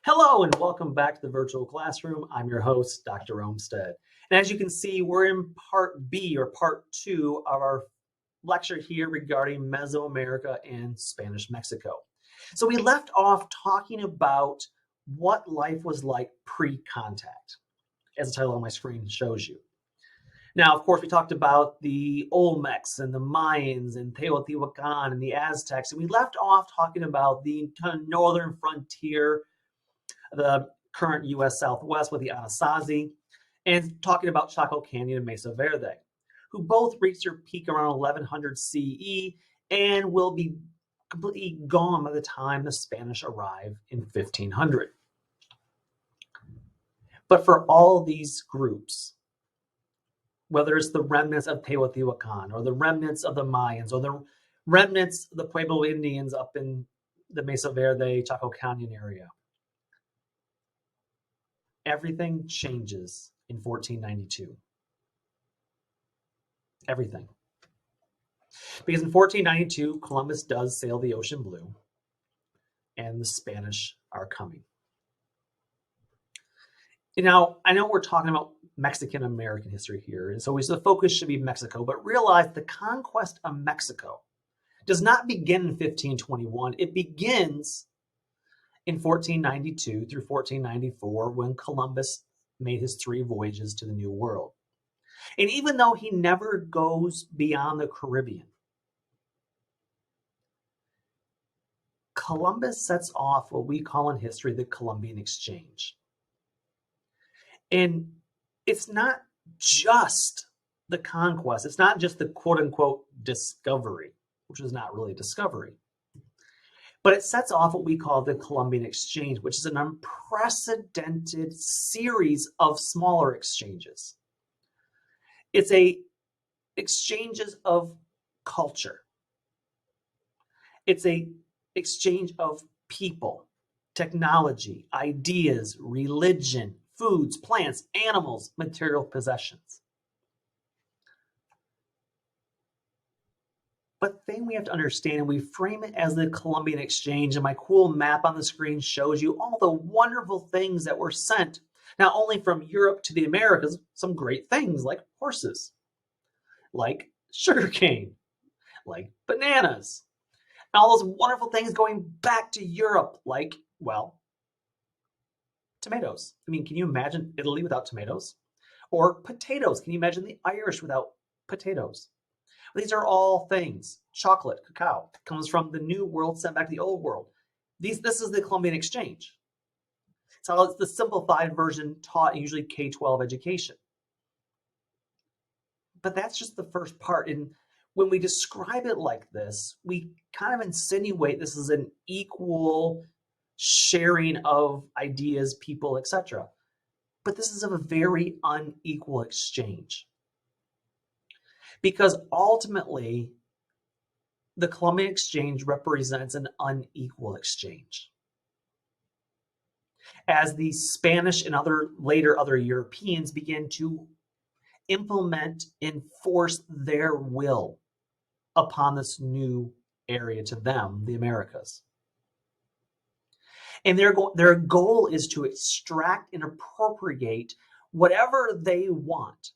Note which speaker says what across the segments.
Speaker 1: Hello and welcome back to the virtual classroom. I'm your host, Dr. Olmsted. And as you can see, we're in part B or part 2 of our lecture here regarding Mesoamerica and Spanish Mexico. So we left off talking about what life was like pre-contact, as the title on my screen shows you. Now, of course, we talked about the Olmecs and the Mayans and Teotihuacan and the Aztecs, and we left off talking about the kind of northern frontier, the current U.S. Southwest with the Anasazi, and talking about Chaco Canyon and Mesa Verde, who both reached their peak around 1100 CE and will be completely gone by the time the Spanish arrive in 1500. But for all these groups, whether it's the remnants of Teotihuacan or the remnants of the Mayans or the remnants of the Pueblo Indians up in the Mesa Verde, Chaco Canyon area, everything changes in 1492. Everything. Because in 1492, Columbus does sail the ocean blue, and the Spanish are coming. Now, I know we're talking about Mexican-American history here, and so the focus should be Mexico, but realize the conquest of Mexico does not begin in 1521. It begins in 1492 through 1494 when Columbus made his 3 voyages to the New World. And even though he never goes beyond the Caribbean, Columbus sets off what we call in history the Columbian Exchange. And it's not just the conquest. It's not just the quote-unquote discovery, which is not really discovery. But it sets off what we call the Columbian Exchange, which is an unprecedented series of smaller exchanges. It's exchanges of culture. It's a exchange of people, technology, ideas, religion, foods, plants, animals, material possessions. But the thing we have to understand, and we frame it as the Columbian Exchange, and my cool map on the screen shows you all the wonderful things that were sent, not only from Europe to the Americas, some great things like horses, like sugarcane, like bananas, and all those wonderful things going back to Europe, like, well, tomatoes. I mean, can you imagine Italy without tomatoes? Or potatoes. Can you imagine the Irish without potatoes? These are all things. Chocolate, cacao, comes from the New World sent back to the Old World. This is the Columbian Exchange. So it's the simplified version taught in usually K-12 education. But that's just the first part. And when we describe it like this, we kind of insinuate this is an equal sharing of ideas, people, etc. But this is a very unequal exchange. Because ultimately, the Columbian Exchange represents an unequal exchange. As the Spanish and other Europeans begin to implement, enforce their will upon this new area to them, the Americas. And their goal is to extract and appropriate whatever they want.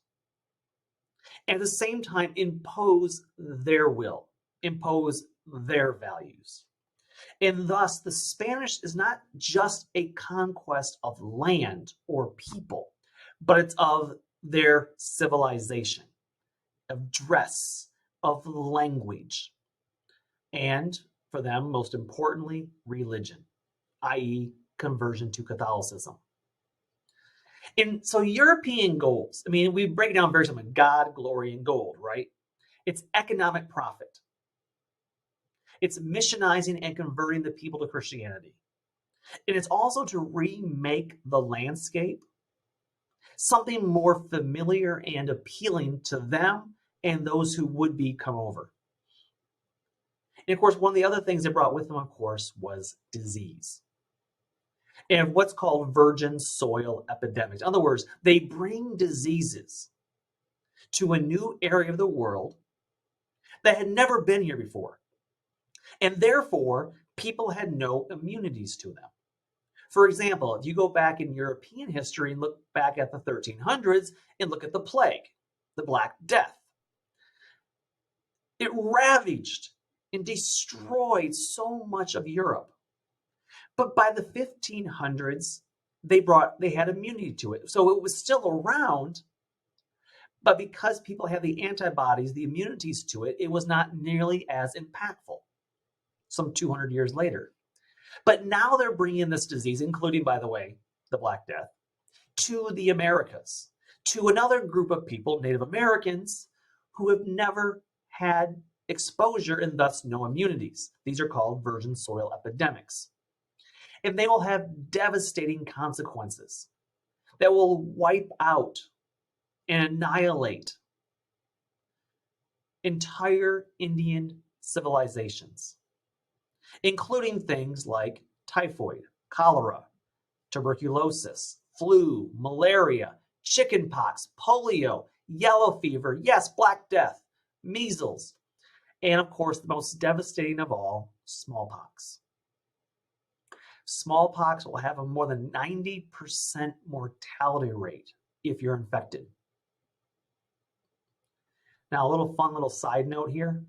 Speaker 1: At the same time, impose their will, impose their values. And thus, the Spanish is not just a conquest of land or people, but it's of their civilization, of dress, of language, and for them, most importantly, religion, i.e., conversion to Catholicism. And so European goals, I mean, we break it down very simply: God, glory, and gold, right? It's economic profit. It's missionizing and converting the people to Christianity. And it's also to remake the landscape something more familiar and appealing to them and those who would be come over. And of course, one of the other things they brought with them, of course, was disease. And what's called virgin soil epidemics. In other words, they bring diseases to a new area of the world that had never been here before. And therefore, people had no immunities to them. For example, if you go back in European history and look back at the 1300s and look at the plague, the Black Death, it ravaged and destroyed so much of Europe. But by the 1500s, they had immunity to it. So it was still around, but because people had the antibodies, the immunities to it, it was not nearly as impactful some 200 years later. But now they're bringing this disease, including, by the way, the Black Death, to the Americas, to another group of people, Native Americans, who have never had exposure and thus no immunities. These are called virgin soil epidemics. And they will have devastating consequences that will wipe out and annihilate entire Indian civilizations, including things like typhoid, cholera, tuberculosis, flu, malaria, chickenpox, polio, yellow fever, yes, Black Death, measles, and of course, the most devastating of all, smallpox. Smallpox will have a more than 90% mortality rate if you're infected. Now, a fun little side note here.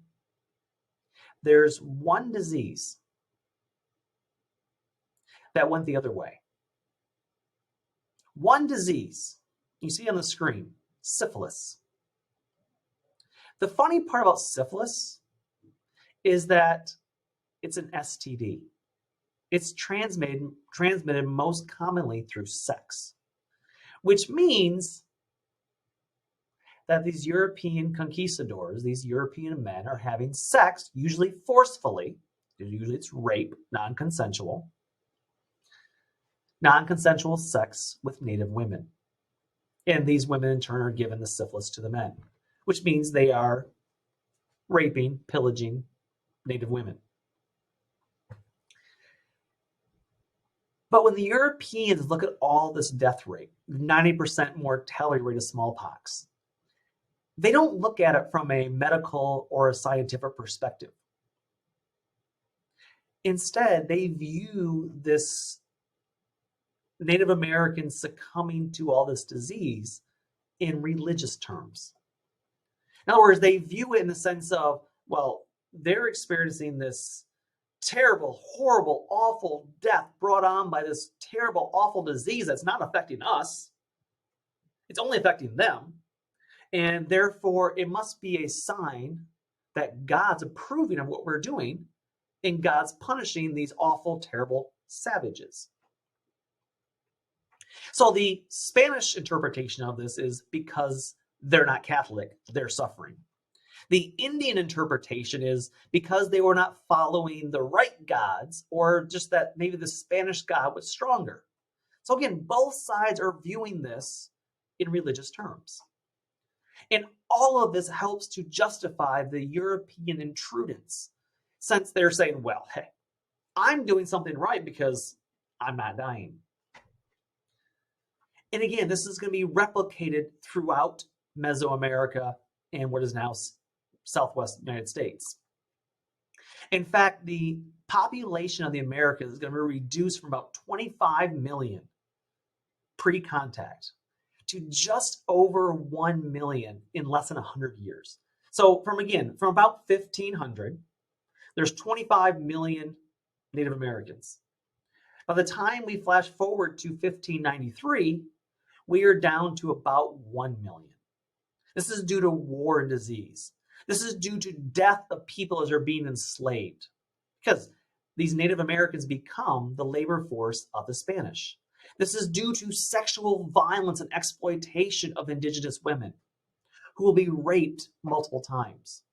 Speaker 1: There's one disease that went the other way. One disease, you see on the screen, syphilis. The funny part about syphilis is that it's an STD. It's transmitted most commonly through sex, which means that these European conquistadors, these European men, are having sex, usually forcefully. Usually it's rape, non-consensual sex with Native women. And these women in turn are given the syphilis to the men, which means they are raping, pillaging Native women. But when the Europeans look at all this death rate, 90% mortality rate of smallpox, they don't look at it from a medical or a scientific perspective. Instead, they view this Native Americans succumbing to all this disease in religious terms. In other words, they view it in the sense of, well, they're experiencing this terrible, horrible, awful death brought on by this terrible, awful disease that's not affecting us. It's only affecting them. And therefore, it must be a sign that God's approving of what we're doing and God's punishing these awful, terrible savages. So the Spanish interpretation of this is because they're not Catholic, they're suffering. The Indian interpretation is because they were not following the right gods, or just that maybe the Spanish God was stronger. So again, both sides are viewing this in religious terms. And all of this helps to justify the European intruders, since they're saying, well, hey, I'm doing something right because I'm not dying. And again, this is going to be replicated throughout Mesoamerica and what is now Southwest United States. In fact, the population of the Americas is going to be reduced from about 25 million pre-contact to just over 1 million in less than 100 years. So from about 1500, there's 25 million Native Americans. By the time we flash forward to 1593, we are down to about 1 million. This is due to war and disease. This is due to death of people as they're being enslaved, because these Native Americans become the labor force of the Spanish. This is due to sexual violence and exploitation of indigenous women who will be raped multiple times.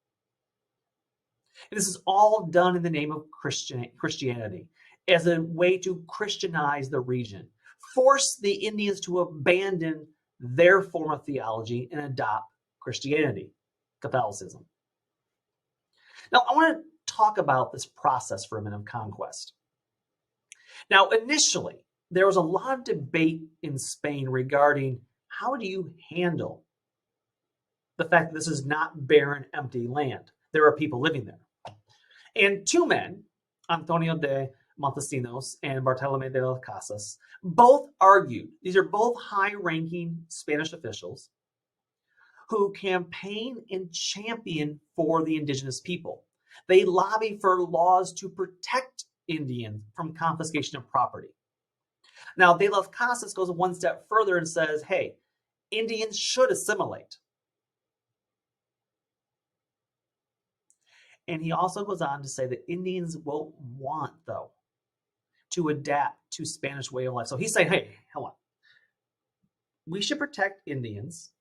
Speaker 1: And this is all done in the name of Christianity as a way to Christianize the region, force the Indians to abandon their form of theology and adopt Christianity, Catholicism. Now, I want to talk about this process for a minute of conquest. Now, initially, there was a lot of debate in Spain regarding how do you handle the fact that this is not barren, empty land. There are people living there. And two men, Antonio de Montesinos and Bartolome de las Casas, both argued, these are both high-ranking Spanish officials who campaign and champion for the indigenous people. They lobby for laws to protect Indians from confiscation of property. Now, de las Casas goes one step further and says, hey, Indians should assimilate. And he also goes on to say that Indians will want, though, to adapt to Spanish way of life. So he's saying, hey, hold on. We should protect Indians.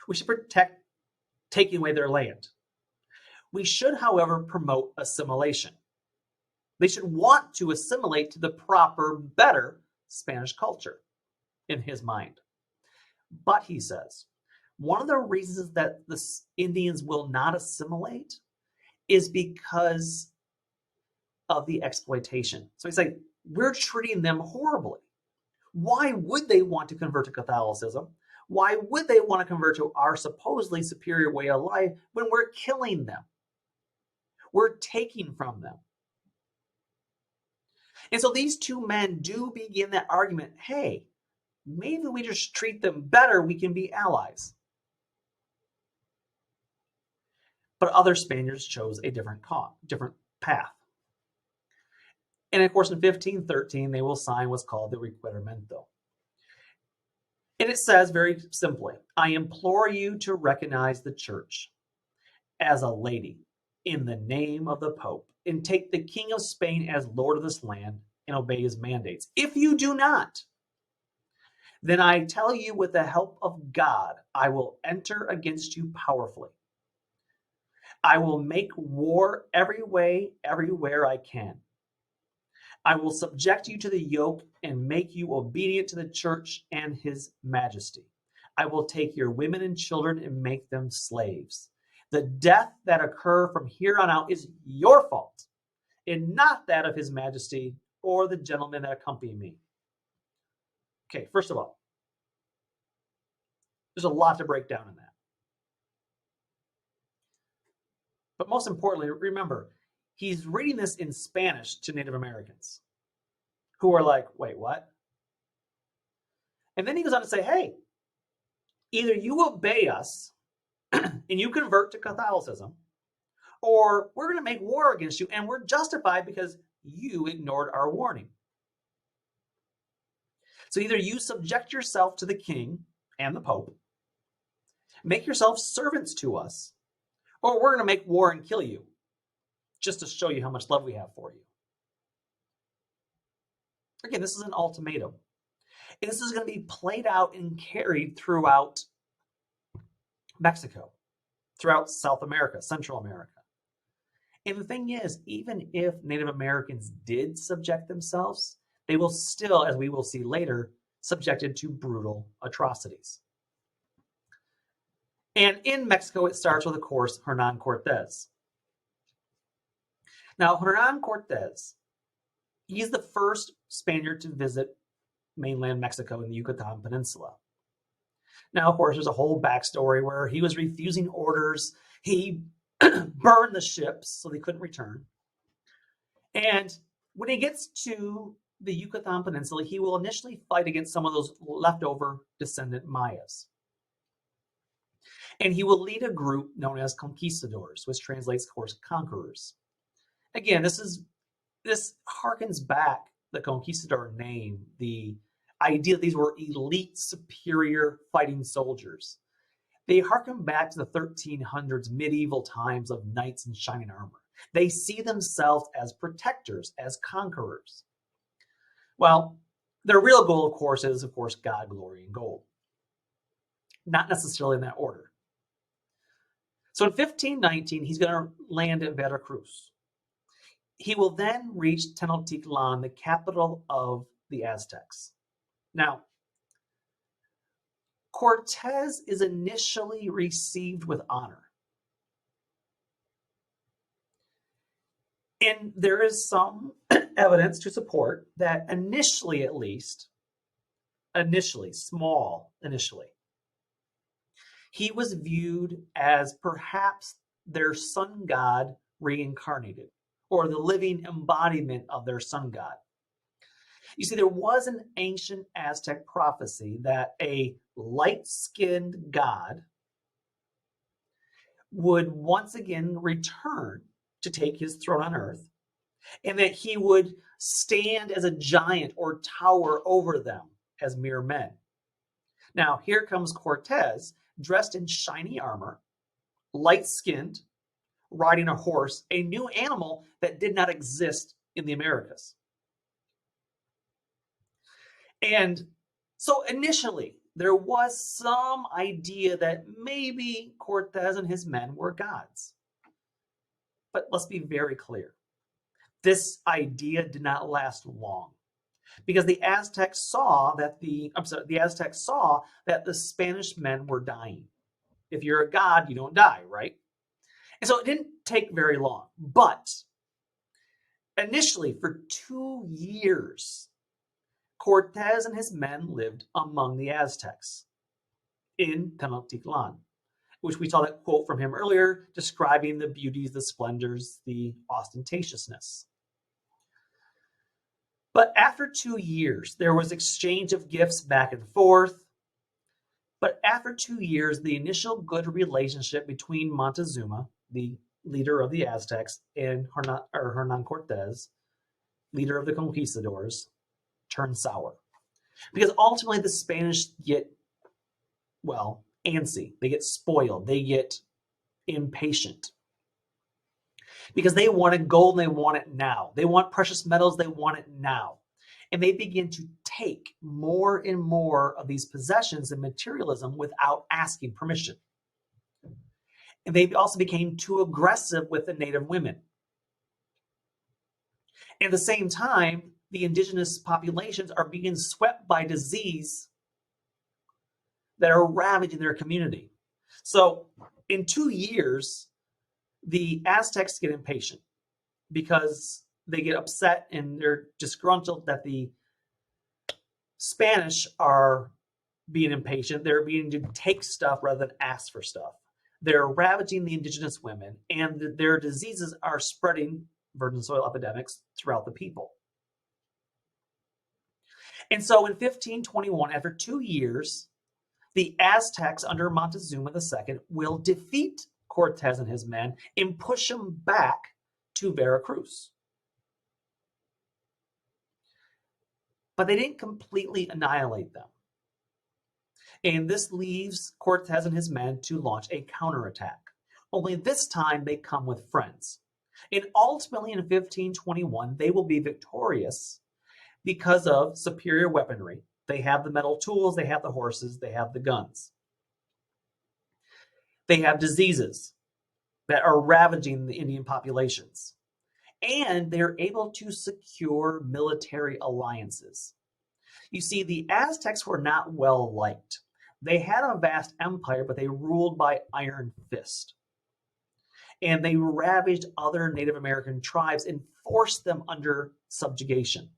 Speaker 1: We should protect taking away their land. We should, however, promote assimilation. They should want to assimilate to the proper, better Spanish culture, in his mind. But, he says, one of the reasons that the Indians will not assimilate is because of the exploitation. So he's like, we're treating them horribly. Why would they want to convert to Catholicism? Why would they want to convert to our supposedly superior way of life when we're killing them? We're taking from them. And so these two men do begin that argument, hey, maybe we just treat them better, we can be allies. But other Spaniards chose a different path. And of course, in 1513, they will sign what's called the Requerimiento. And it says very simply, I implore you to recognize the church as a lady in the name of the Pope and take the King of Spain as Lord of this land and obey his mandates. If you do not, then I tell you with the help of God, I will enter against you powerfully. I will make war every way, everywhere I can. I will subject you to the yoke and make you obedient to the church and his majesty. I will take your women and children and make them slaves. The death that occur from here on out is your fault, and not that of his majesty or the gentlemen that accompany me. Okay, first of all, there's a lot to break down in that. But most importantly, remember, he's reading this in Spanish to Native Americans who are like, wait, what? And then he goes on to say, hey, either you obey us and you convert to Catholicism, or we're going to make war against you, and we're justified because you ignored our warning. So either you subject yourself to the king and the Pope, make yourself servants to us, or we're going to make war and kill you, just to show you how much love we have for you. Again, this is an ultimatum. And this is going to be played out and carried throughout Mexico, throughout South America, Central America. And the thing is, even if Native Americans did subject themselves, they will still, as we will see later, subjected to brutal atrocities. And in Mexico, it starts with, of course, Hernan Cortes. Now, Hernan Cortes, he's the first Spaniard to visit mainland Mexico in the Yucatan Peninsula. Now, of course, there's a whole backstory where he was refusing orders. He burned the ships so they couldn't return. And when he gets to the Yucatan Peninsula, he will initially fight against some of those leftover descendant Mayas. And he will lead a group known as conquistadors, which translates, of course, conquerors. Again, this harkens back the conquistador name, the idea that these were elite, superior fighting soldiers. They harken back to the 1300s medieval times of knights in shining armor. They see themselves as protectors, as conquerors. Well, their real goal, of course, is, of course, God, glory, and gold. Not necessarily in that order. So in 1519, he's going to land at Veracruz. He will then reach Tenochtitlan, the capital of the Aztecs. Now, Cortes is initially received with honor. And there is some evidence to support that initially, at least, small initially, he was viewed as perhaps their sun god reincarnated, or the living embodiment of their sun god. You see, there was an ancient Aztec prophecy that a light-skinned god would once again return to take his throne on earth, and that he would stand as a giant or tower over them as mere men. Now, here comes Cortes, dressed in shiny armor, light-skinned, riding a horse, a new animal that did not exist in the Americas. And so initially, there was some idea that maybe Cortes and his men were gods. But let's be very clear. This idea did not last long, because the Aztecs saw that the Spanish men were dying. If you're a god, you don't die, right? And so it didn't take very long. But initially, for 2 years, Cortes and his men lived among the Aztecs in Tenochtitlan, which we saw that quote from him earlier, describing the beauties, the splendors, the ostentatiousness. But after 2 years, there was exchange of gifts back and forth. But after 2 years, the initial good relationship between Montezuma, the leader of the Aztecs, and Hernan Cortes, leader of the conquistadors, turned sour. Because ultimately the Spanish get, well, antsy. They get spoiled. They get impatient. Because they wanted gold and they want it now. They want precious metals, they want it now. And they begin to take more and more of these possessions and materialism without asking permission. And they also became too aggressive with the native women. At the same time, the indigenous populations are being swept by disease that are ravaging their community. So in 2 years, the Aztecs get impatient because they get upset and they're disgruntled that the Spanish are being impatient. They're beginning to take stuff rather than ask for stuff. They're ravaging the indigenous women, and their diseases are spreading, virgin soil epidemics, throughout the people. And so in 1521, after 2 years, the Aztecs under Montezuma II will defeat Cortes and his men and push them back to Veracruz. But they didn't completely annihilate them. And this leaves Cortes and his men to launch a counterattack. Only this time they come with friends. And ultimately in 1521, they will be victorious because of superior weaponry. They have the metal tools, they have the horses, they have the guns. They have diseases that are ravaging the Indian populations. And they're able to secure military alliances. You see, the Aztecs were not well liked. They had a vast empire, but they ruled by iron fist. And they ravaged other Native American tribes and forced them under subjugation.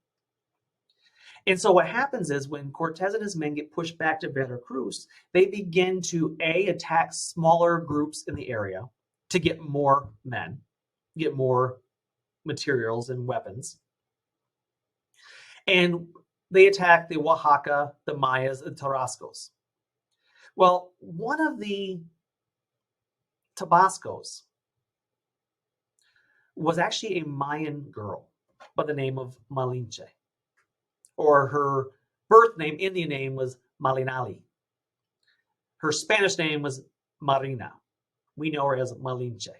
Speaker 1: And so what happens is when Cortes and his men get pushed back to Veracruz, they begin to attack smaller groups in the area to get more men, get more materials and weapons. And they attack the Oaxaca, the Mayas, and Tarascos. Well, one of the Tabascos was actually a Mayan girl by the name of Malinche, or her birth name, Indian name, was Malinali. Her Spanish name was Marina. We know her as Malinche.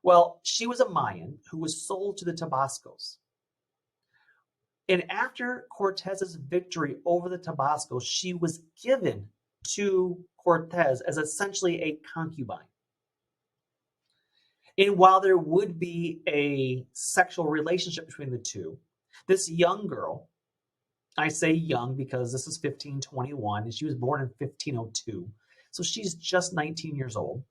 Speaker 1: Well, she was a Mayan who was sold to the Tabascos. And after Cortes's victory over the Tabascos, she was given to Cortes as essentially a concubine. And while there would be a sexual relationship between the two, this young girl, I say young because this is 1521 and she was born in 1502, so she's just 19 years old.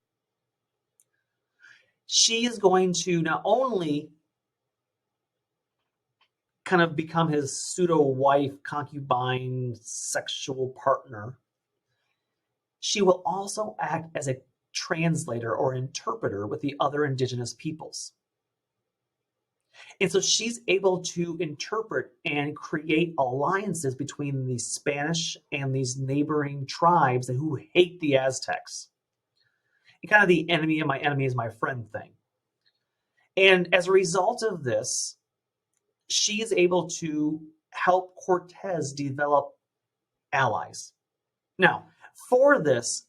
Speaker 1: She is going to not only kind of become his pseudo-wife, concubine, sexual partner, she will also act as a translator or interpreter with the other indigenous peoples. And so she's able to interpret and create alliances between the Spanish and these neighboring tribes who hate the Aztecs. And kind of the enemy of my enemy is my friend thing. And as a result of this, she is able to help Cortes develop allies. Now, for this,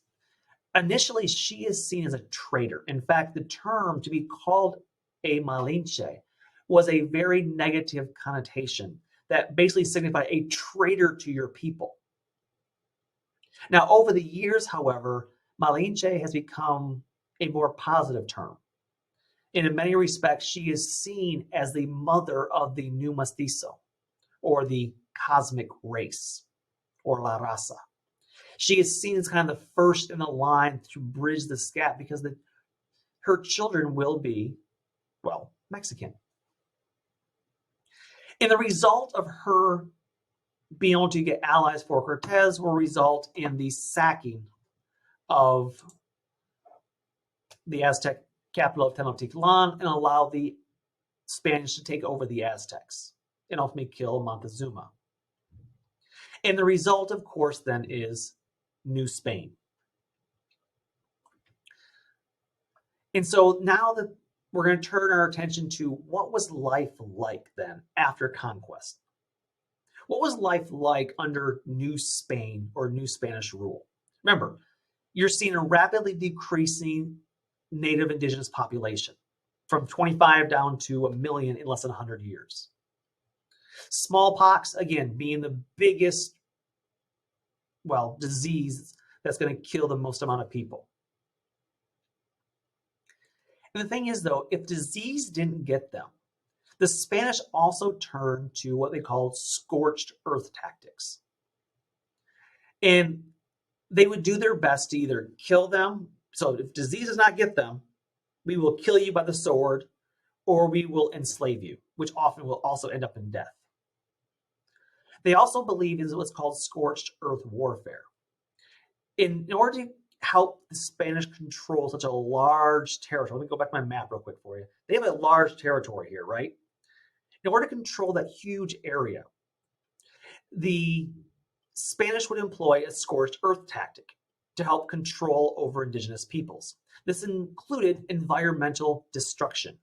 Speaker 1: initially she is seen as a traitor. In fact, the term to be called a Malinche was a very negative connotation that basically signified a traitor to your people. Now, over the years, however, Malinche has become a more positive term. And in many respects, she is seen as the mother of the new mestizo, or the cosmic race, or la raza. She is seen as kind of the first in the line to bridge this gap because her children will be, well, Mexican. And the result of her being able to get allies for Cortes will result in the sacking of the Aztec capital of Tenochtitlan and allow the Spanish to take over the Aztecs and ultimately kill Montezuma. And the result, of course, then is New Spain. And so now that we're going to turn our attention to what was life like then after conquest. What was life like under New Spain or New Spanish rule? Remember, you're seeing a rapidly decreasing native indigenous population from 25 down to 1 million in less than 100 years. Smallpox, again, being the biggest, well, disease that's going to kill the most amount of people. And the thing is, though, if disease didn't get them, the Spanish also turned to what they called scorched earth tactics. And they would do their best to either kill them. So if disease does not get them, we will kill you by the sword, or we will enslave you, which often will also end up in death. They also believe in what's called scorched earth warfare. In order to help the Spanish control such a large territory, let me go back to my map real quick for you. They have a large territory here, right? In order to control that huge area, the Spanish would employ a scorched earth tactic to help control over indigenous peoples. This included environmental destruction.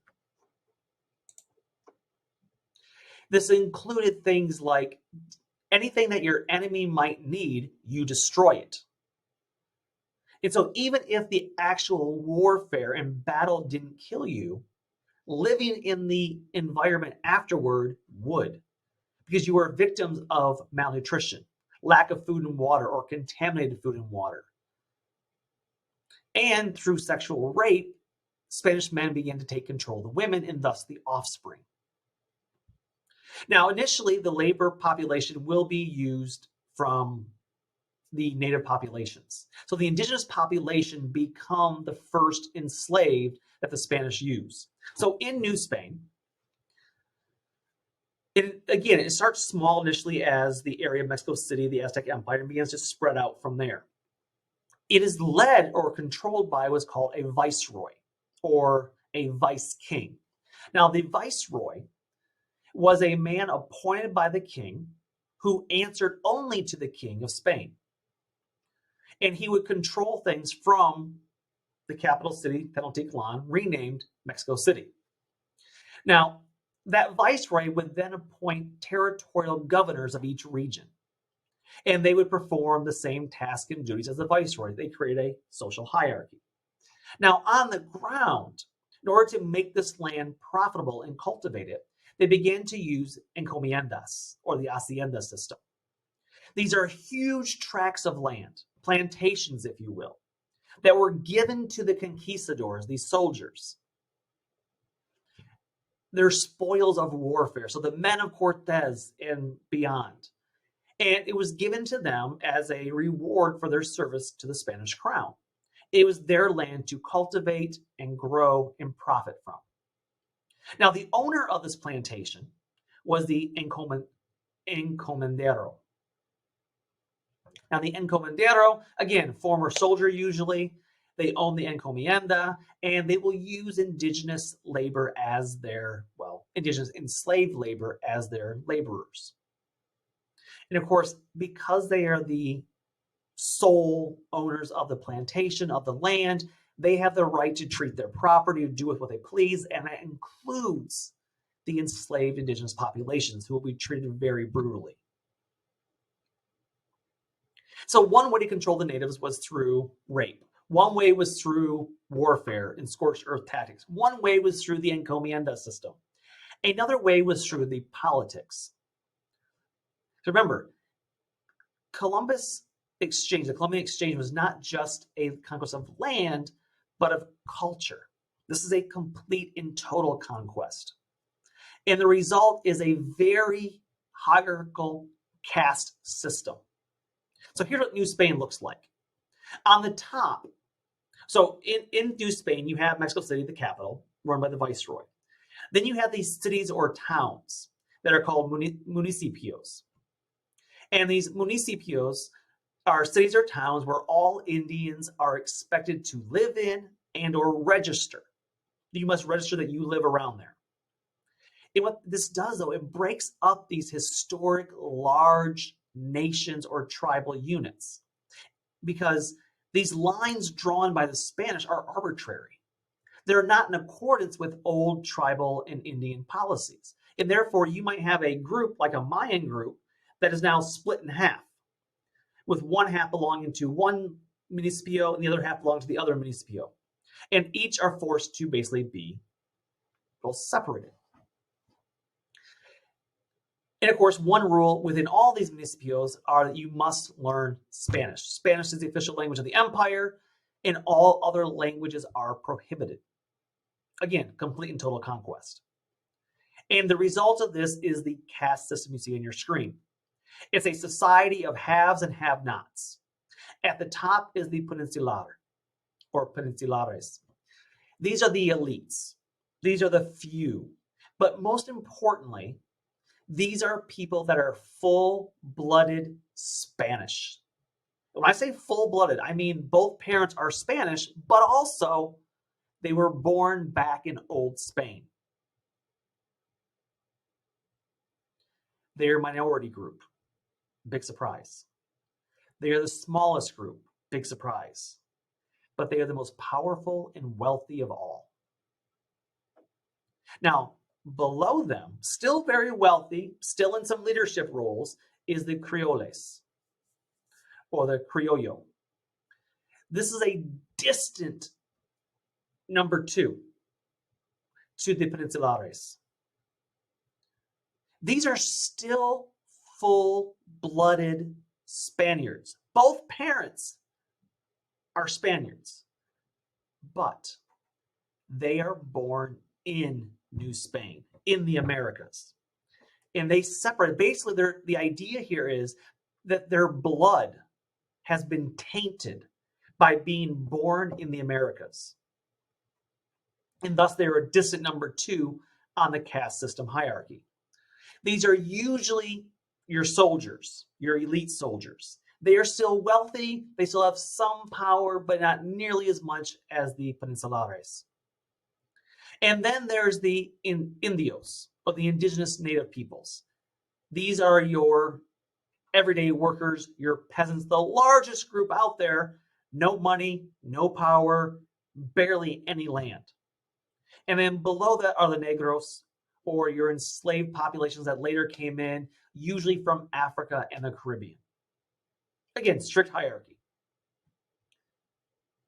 Speaker 1: This included things like anything that your enemy might need, you destroy it. And so even if the actual warfare and battle didn't kill you, living in the environment afterward would, because you were victims of malnutrition, lack of food and water, or contaminated food and water. And through sexual rape, Spanish men began to take control of the women and thus the offspring. Now, initially, the labor population will be used from the native populations. So the indigenous population become the first enslaved that the Spanish use. So in New Spain, it starts small initially as the area of Mexico City, the Aztec Empire, and begins to spread out from there. It is led or controlled by what's called a viceroy or a vice king. Now, the viceroy was a man appointed by the king who answered only to the king of Spain. And he would control things from the capital city, Tenochtitlan, renamed Mexico City. Now, that viceroy would then appoint territorial governors of each region. And they would perform the same tasks and duties as the viceroy. They create a social hierarchy. Now, on the ground, in order to make this land profitable and cultivate it, they began to use encomiendas, or the hacienda system. These are huge tracts of land, plantations, if you will, that were given to the conquistadors, these soldiers. They're spoils of warfare, so the men of Cortes and beyond. And it was given to them as a reward for their service to the Spanish crown. It was their land to cultivate and grow and profit from. Now, the owner of this plantation was the encomendero. Now, the encomendero, again, former soldier usually, they own the encomienda, and they will use indigenous labor as their, well, indigenous enslaved labor as their laborers. And of course, because they are the sole owners of the plantation, of the land, they have the right to treat their property, to do with what they please, and that includes the enslaved indigenous populations who will be treated very brutally. So one way to control the natives was through rape. One way was through warfare and scorched earth tactics. One way was through the encomienda system. Another way was through the politics. So remember, the Columbian Exchange was not just a conquest of land, but of culture. This is a complete and total conquest. And the result is a very hierarchical caste system. So here's what New Spain looks like. On the top, so in New Spain, you have Mexico City, the capital, run by the viceroy. Then you have these cities or towns that are called municipios. And these municipios are cities or towns where all Indians are expected to live in and or register. You must register that you live around there. And what this does, though, it breaks up these historic large nations or tribal units, because these lines drawn by the Spanish are arbitrary. They're not in accordance with old tribal and Indian policies. And therefore, you might have a group like a Mayan group that is now split in half, with one half belonging to one municipio and the other half belonging to the other municipio. And each are forced to basically be separated. And of course, one rule within all these municipios are that you must learn Spanish. Spanish is the official language of the empire, and all other languages are prohibited. Again, complete and total conquest. And the result of this is the caste system you see on your screen. It's a society of haves and have-nots. At the top is the peninsular, or peninsulares. These are the elites. These are the few. But most importantly, these are people that are full-blooded Spanish. When I say full-blooded, I mean both parents are Spanish, but also they were born back in old Spain. They're a minority group. Big surprise. They are the smallest group. Big surprise. But they are the most powerful and wealthy of all. Now, below them, still very wealthy, still in some leadership roles, is the Creoles, or the Criollo. This is a distant number two to the Peninsulares. These are still full-blooded Spaniards. Both parents are Spaniards, but they are born in New Spain, in the Americas. And they separate. Basically, the idea here is that their blood has been tainted by being born in the Americas. And thus, they are a distant number two on the caste system hierarchy. These are usually your soldiers, your elite soldiers. They are still wealthy. They still have some power, but not nearly as much as the Peninsulares. And then there's the Indios, or the indigenous native peoples. These are your everyday workers, your peasants, the largest group out there. No money, no power, barely any land. And then below that are the Negros, or your enslaved populations that later came in, usually from Africa and the Caribbean. Again, strict hierarchy.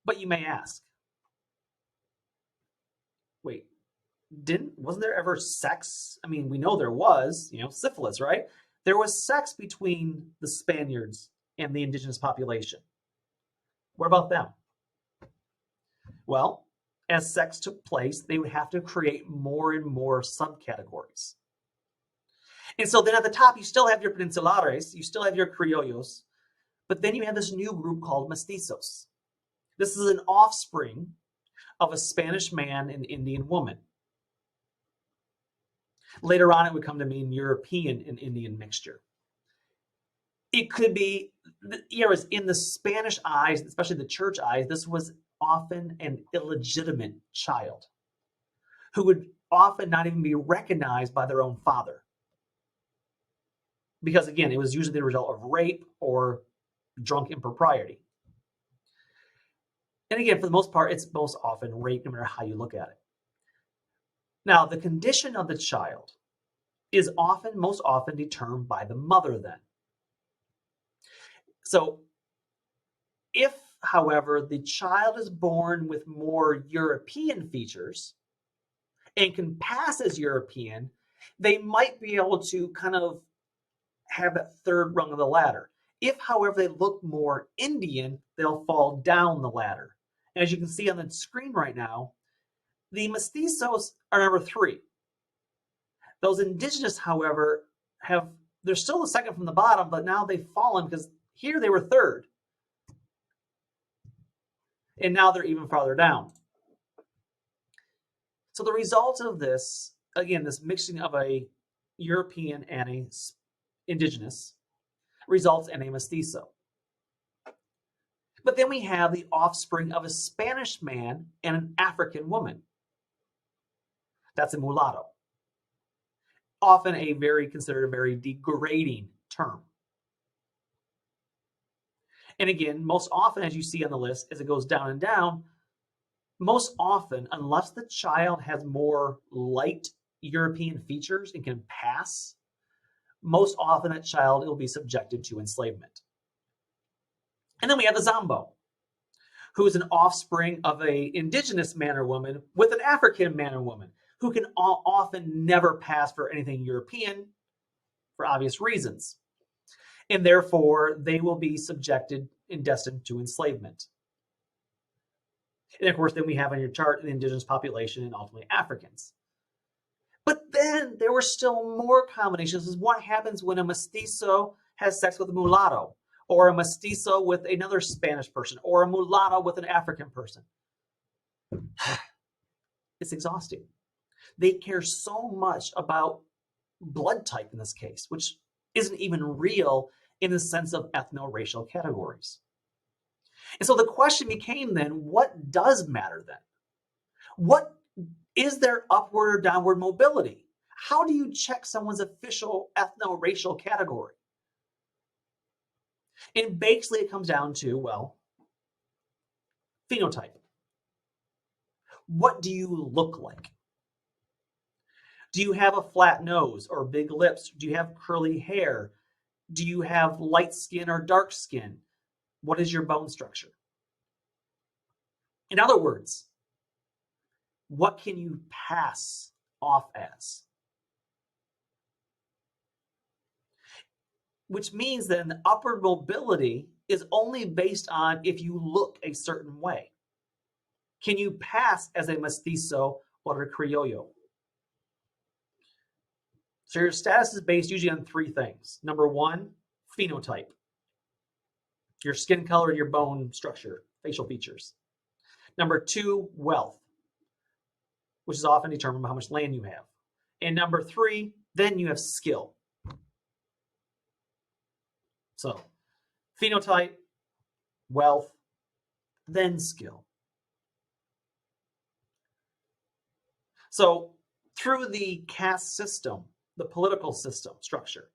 Speaker 1: But you may ask, wait, wasn't there ever sex? I mean, we know there was, syphilis, right? There was sex between the Spaniards and the indigenous population. What about them? Well, as sex took place, they would have to create more and more subcategories. And so then at the top, you still have your Peninsulares, you still have your Criollos, but then you have this new group called Mestizos. This is an offspring of a Spanish man and Indian woman. Later on, it would come to mean European and Indian mixture. It could be, in the Spanish eyes, especially the church eyes, this was often an illegitimate child who would often not even be recognized by their own father. Because again, it was usually the result of rape or drunk impropriety. And again, for the most part, it's most often rape, no matter how you look at it. Now, the condition of the child is most often determined by the mother then. So if, however, the child is born with more European features and can pass as European, they might be able to kind of have that third rung of the ladder. If, however, they look more Indian, they'll fall down the ladder. As you can see on the screen right now, the mestizos are number 3. Those indigenous, however, they're still the second from the bottom, but now they've fallen because here they were 3rd. And now they're even farther down. So the result of this, again, this mixing of a European and a indigenous results in a mestizo. But then we have the offspring of a Spanish man and an African woman. That's a mulatto. Often considered a very degrading term. And again, most often, as you see on the list, as it goes down and down, most often, unless the child has more light European features and can pass, most often that child will be subjected to enslavement. And then we have the Zombo, who is an offspring of an indigenous man or woman with an African man or woman, who can often never pass for anything European for obvious reasons. And therefore, they will be subjected and destined to enslavement. And of course, then we have on your chart the indigenous population and ultimately Africans. But then there were still more combinations. This is what happens when a mestizo has sex with a mulatto, or a mestizo with another Spanish person, or a mulatto with an African person. It's exhausting. They care so much about blood type in this case, which isn't even real in the sense of ethno-racial categories. And so the question became then, what does matter then? What is there upward or downward mobility? How do you check someone's official ethno-racial category? And basically it comes down to, well, phenotype. What do you look like? Do you have a flat nose or big lips? Do you have curly hair? Do you have light skin or dark skin? What is your bone structure? In other words, what can you pass off as? Which means then the upward mobility is only based on if you look a certain way. Can you pass as a mestizo or a criollo? So your status is based usually on 3 things. Number 1, phenotype. Your skin color, your bone structure, facial features. Number 2, wealth, which is often determined by how much land you have. And number 3, then you have skill. So phenotype, wealth, then skill. So through the caste system, the political system structure,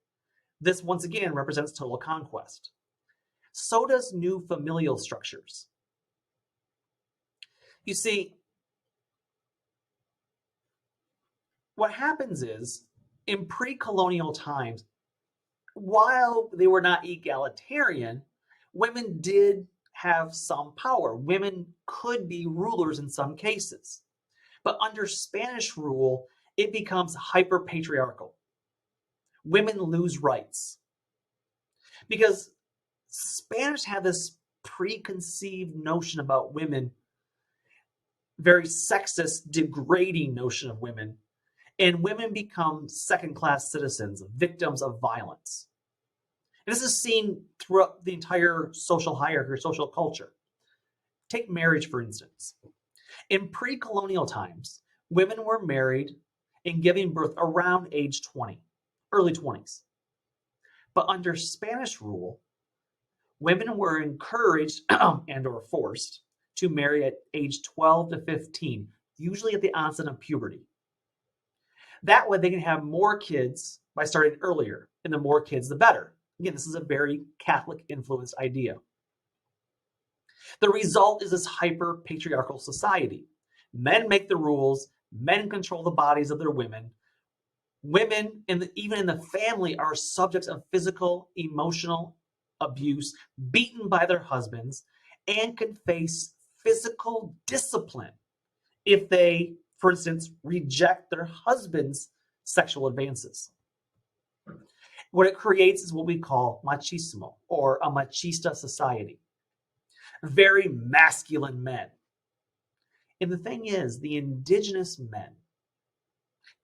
Speaker 1: this once again represents total conquest. So does new familial structures. You see, what happens is, in pre-colonial times, while they were not egalitarian, women did have some power. Women could be rulers in some cases. But under Spanish rule, it becomes hyper-patriarchal. Women lose rights. Because Spanish had this preconceived notion about women, very sexist, degrading notion of women, and women become second-class citizens, victims of violence. And this is seen throughout the entire social hierarchy, social culture. Take marriage, for instance. In pre-colonial times, women were married and giving birth around age 20, early 20s. But under Spanish rule, women were encouraged and or forced to marry at age 12 to 15, usually at the onset of puberty. That way they can have more kids by starting earlier, and the more kids, the better. Again, this is a very Catholic influenced idea. The result is this hyper-patriarchal society. Men make the rules, men control the bodies of their women. Women, even in the family, are subjects of physical, emotional abuse, beaten by their husbands, and can face physical discipline if they, for instance, reject their husband's sexual advances. What it creates is what we call machismo, or a machista society. Very masculine men. And the thing is, the indigenous men,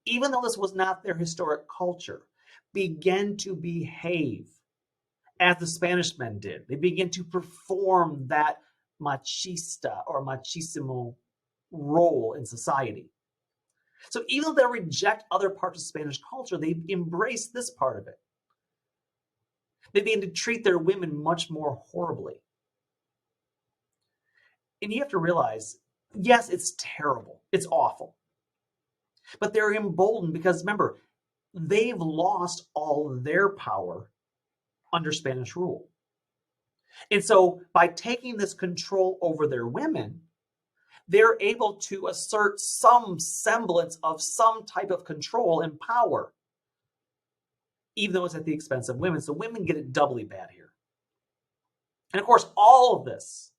Speaker 1: even though this was not their historic culture, began to behave as the Spanish men did. They began to perform that machista or machismo role in society. So even though they reject other parts of Spanish culture, they embrace this part of it. They begin to treat their women much more horribly. And you have to realize, yes, it's terrible. It's awful. But they're emboldened because, remember, they've lost all their power under Spanish rule. And so by taking this control over their women, they're able to assert some semblance of some type of control and power, even though it's at the expense of women. So women get it doubly bad here. And of course, all of this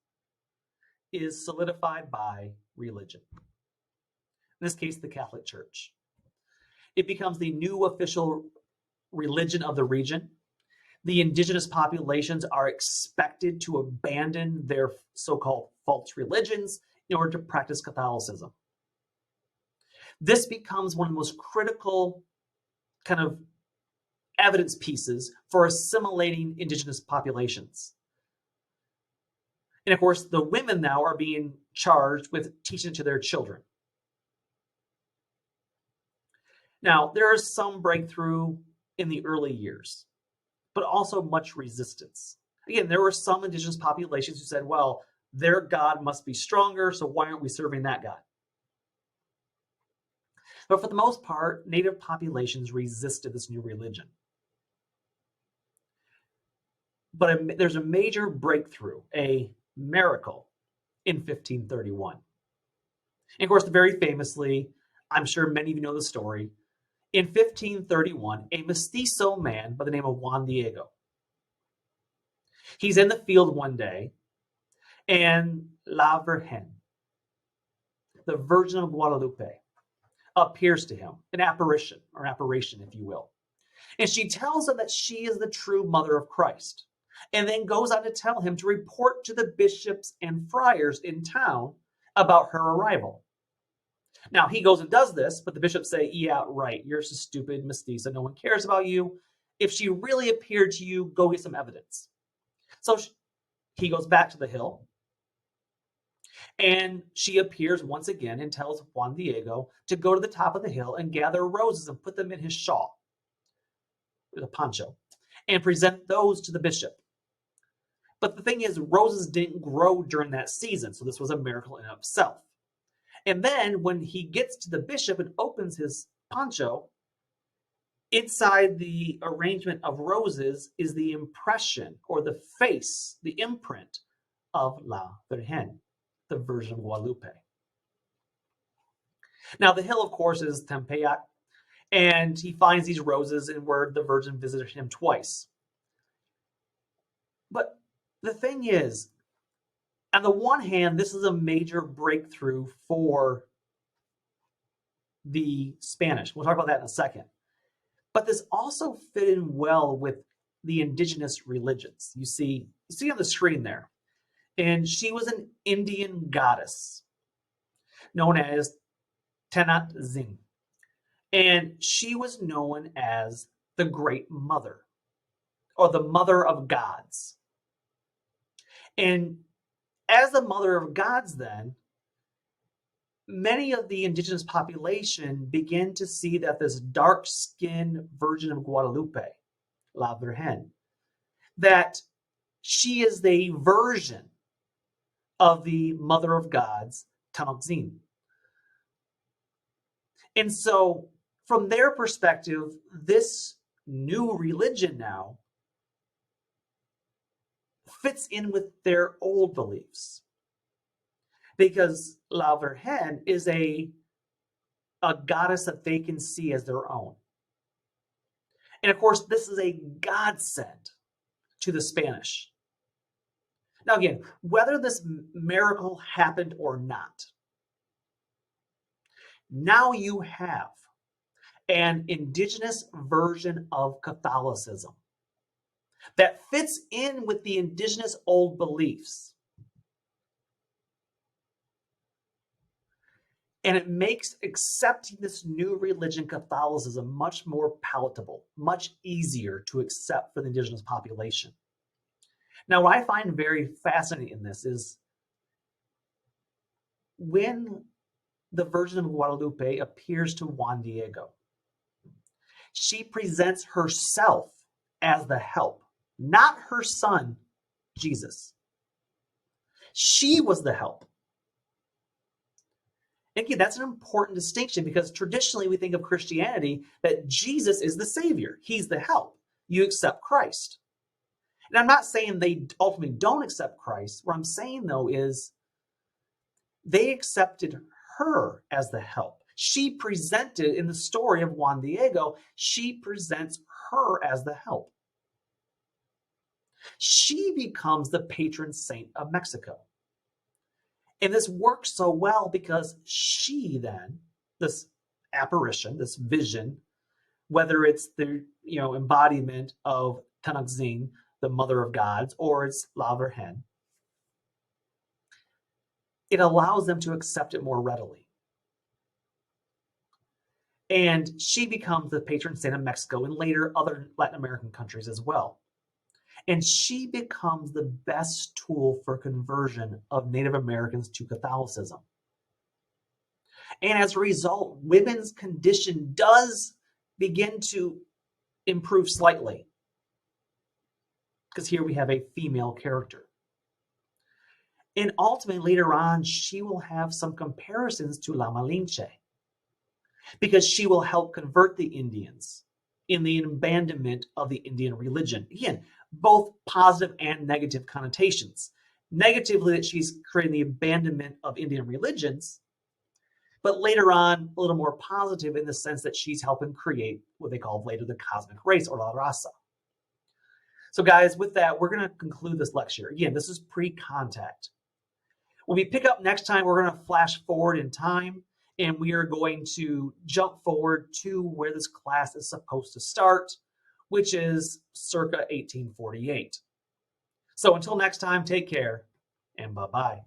Speaker 1: is solidified by religion. In this case, the Catholic Church. It becomes the new official religion of the region. The indigenous populations are expected to abandon their so-called false religions in order to practice Catholicism. This becomes one of the most critical kind of evidence pieces for assimilating indigenous populations. And of course, the women now are being charged with teaching to their children. Now, there is some breakthrough in the early years, but also much resistance. Again, there were some indigenous populations who said, well, their God must be stronger, so why aren't we serving that God? But for the most part, native populations resisted this new religion. But there's a major breakthrough, a miracle, in 1531. And of course, very famously, I'm sure many of you know the story, in 1531, a mestizo man by the name of Juan Diego, he's in the field one day, and La Virgen, the Virgin of Guadalupe, appears to him, an apparition, if you will. And she tells him that she is the true mother of Christ, and then goes on to tell him to report to the bishops and friars in town about her arrival. Now, he goes and does this, but the bishops say, yeah, right, you're just a stupid mestiza. No one cares about you. If she really appeared to you, go get some evidence. So he goes back to the hill, and she appears once again and tells Juan Diego to go to the top of the hill and gather roses and put them in his shawl, with a poncho, and present those to the bishop. But the thing is, roses didn't grow during that season, so this was a miracle in and of itself. And then when he gets to the bishop and opens his poncho, inside the arrangement of roses is the impression or the face, the imprint of La Virgen, the Virgin of Guadalupe. Now, the hill, of course, is Tepeyac, and he finds these roses and where the Virgin visited him twice. But the thing is, on the one hand, this is a major breakthrough for the Spanish. We'll talk about that in a second. But this also fit in well with the indigenous religions. You see on the screen there. And she was an Indian goddess known as Tenat Zing. And she was known as the Great Mother, or the Mother of Gods. And as the Mother of Gods, then, many of the indigenous population begin to see that this dark-skinned Virgin of Guadalupe, La Virgen, that she is the version of the Mother of Gods, Tenochtitlan. And so From their perspective, this new religion now fits in with their old beliefs. Because La Virgen is a goddess that they can see as their own. And of course, this is a godsend to the Spanish. Now again, whether this miracle happened or not, now you have an indigenous version of Catholicism that fits in with the indigenous old beliefs. And it makes accepting this new religion, Catholicism, much more palatable, much easier to accept for the indigenous population. Now, what I find very fascinating in this is when the Virgin of Guadalupe appears to Juan Diego, she presents herself as the help, not her son, Jesus. She was the help. And again, that's an important distinction because traditionally we think of Christianity that Jesus is the Savior. He's the help. You accept Christ. And I'm not saying they ultimately don't accept Christ. What I'm saying, though, is they accepted her as the help. She presented, in the story of Juan Diego, she presents her as the help. She becomes the patron saint of Mexico. And this works so well because she then, this apparition, this vision, whether it's the embodiment of Tenochtin, the mother of gods, or it's La Virgen, it allows them to accept it more readily. And she becomes the patron saint of Mexico and later other Latin American countries as well. And she becomes the best tool for conversion of Native Americans to Catholicism. And as a result, women's condition does begin to improve slightly. Because here we have a female character. And ultimately, later on, she will have some comparisons to La Malinche. Because she will help convert the Indians in the abandonment of the Indian religion. Again, both positive and negative connotations. Negatively, that she's creating the abandonment of Indian religions, but later on, a little more positive in the sense that she's helping create what they call later the cosmic race, or La Raza. So guys, with that, we're going to conclude this lecture. Again, this is pre-contact. When we pick up next time, we're going to flash forward in time, and we are going to jump forward to where this class is supposed to start, which is circa 1848. So until next time, take care and bye-bye.